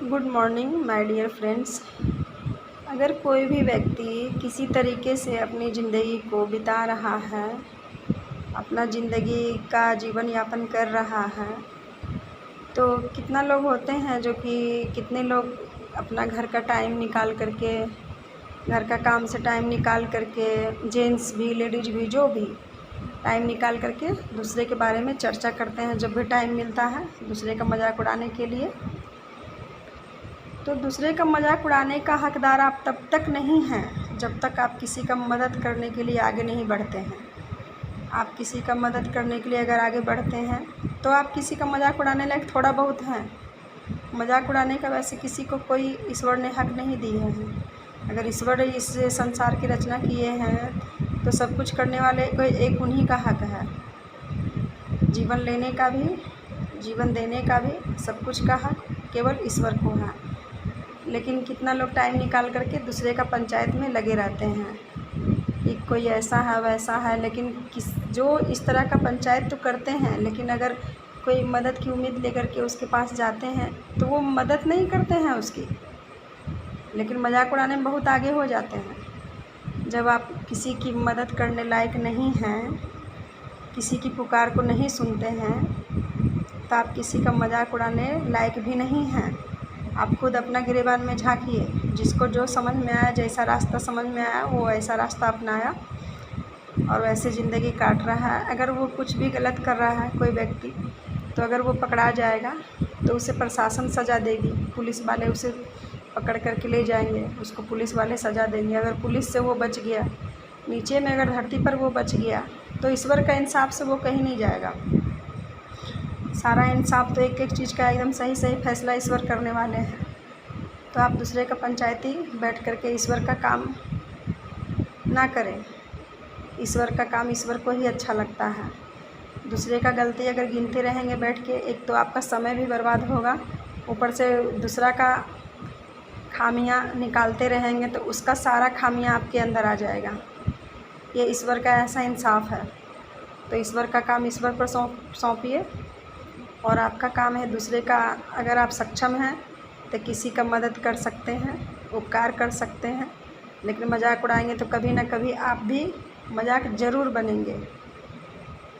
Good morning my dear friends. अगर कोई भी व्यक्ति किसी तरीके से अपनी ज़िंदगी को बिता रहा है, अपना ज़िंदगी का जीवन यापन कर रहा है, तो कितना लोग होते हैं कितने लोग अपना घर का टाइम निकाल करके, घर का काम से टाइम निकाल करके, जेंट्स भी लेडीज़ भी जो भी टाइम निकाल करके दूसरे के बारे में चर्चा करते हैं जब भी टाइम मिलता है, दूसरे का मजाक उड़ाने के लिए। तो दूसरे का मजाक उड़ाने का हकदार आप तब तक नहीं हैं जब तक आप किसी का मदद करने के लिए आगे नहीं बढ़ते हैं। आप किसी का मदद करने के लिए अगर आगे बढ़ते हैं तो आप किसी का मजाक उड़ाने लायक थोड़ा बहुत हैं। मजाक उड़ाने का वैसे किसी को कोई ईश्वर ने हक नहीं दिए हैं। अगर ईश्वर इस संसार की रचना किए हैं तो सब कुछ करने वाले कोई एक उन्हीं का हक है। जीवन लेने का भी, जीवन देने का भी, सब कुछ का हक केवल ईश्वर को है। लेकिन कितना लोग टाइम निकाल करके दूसरे का पंचायत में लगे रहते हैं कि कोई ऐसा है वैसा है, लेकिन जो इस तरह का पंचायत तो करते हैं, लेकिन अगर कोई मदद की उम्मीद लेकर के उसके पास जाते हैं तो वो मदद नहीं करते हैं उसकी, लेकिन मजाक उड़ाने में बहुत आगे हो जाते हैं। जब आप किसी की मदद करने लायक नहीं हैं, किसी की पुकार को नहीं सुनते हैं, तो आप किसी का मजाक उड़ाने लायक भी नहीं हैं। आप खुद अपना गिरेबान में झांकिए। जिसको जो समझ में आया, जैसा रास्ता समझ में आया, वो ऐसा रास्ता अपनाया और वैसे ज़िंदगी काट रहा है। अगर वो कुछ भी गलत कर रहा है कोई व्यक्ति, तो अगर वो पकड़ा जाएगा तो उसे प्रशासन सज़ा देगी, पुलिस वाले उसे पकड़ करके ले जाएंगे, उसको पुलिस वाले सज़ा देंगे। अगर पुलिस से वो बच गया, नीचे में अगर धरती पर वो बच गया, तो ईश्वर का इंसाफ से वो कहीं नहीं जाएगा। सारा इंसाफ तो एक एक चीज़ का एकदम सही सही फैसला ईश्वर करने वाले हैं। तो आप दूसरे का पंचायती बैठ करके ईश्वर का काम ना करें। ईश्वर का काम ईश्वर को ही अच्छा लगता है। दूसरे का गलती अगर गिनते रहेंगे बैठ के, एक तो आपका समय भी बर्बाद होगा, ऊपर से दूसरा का खामियां निकालते रहेंगे तो उसका सारा खामियां आपके अंदर आ जाएगा। ये ईश्वर का ऐसा इंसाफ है। तो ईश्वर का काम ईश्वर पर सौंपिए और आपका काम है दूसरे का। अगर आप सक्षम हैं तो किसी का मदद कर सकते हैं, उपकार कर सकते हैं, लेकिन मजाक उड़ाएंगे तो कभी ना कभी आप भी मजाक ज़रूर बनेंगे।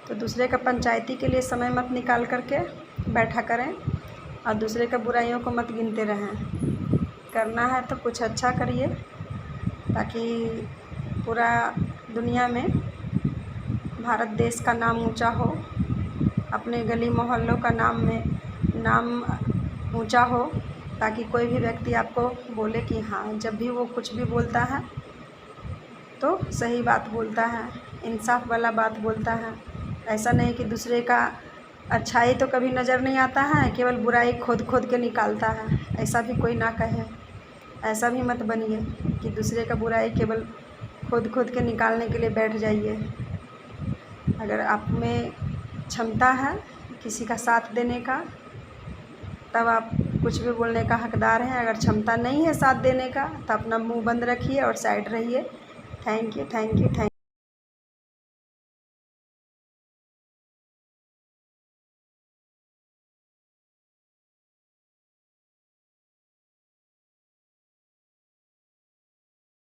तो दूसरे का पंचायती के लिए समय मत निकाल करके बैठा करें और दूसरे का बुराइयों को मत गिनते रहें। करना है तो कुछ अच्छा करिए ताकि पूरा दुनिया में भारत देश का नाम ऊंचा हो, अपने गली मोहल्लों का नाम ऊंचा हो, ताकि कोई भी व्यक्ति आपको बोले कि हाँ, जब भी वो कुछ भी बोलता है तो सही बात बोलता है, इंसाफ वाला बात बोलता है। ऐसा नहीं कि दूसरे का अच्छाई तो कभी नज़र नहीं आता है, केवल बुराई खोद खोद के निकालता है। ऐसा भी कोई ना कहे, ऐसा भी मत बनिए कि दूसरे का बुराई केवल खोद खोद के निकालने के लिए बैठ जाइए। अगर आप में क्षमता है किसी का साथ देने का, तब आप कुछ भी बोलने का हकदार हैं। अगर क्षमता नहीं है साथ देने का, तो अपना मुंह बंद रखिए और साइड रहिए। Thank you, thank you, thank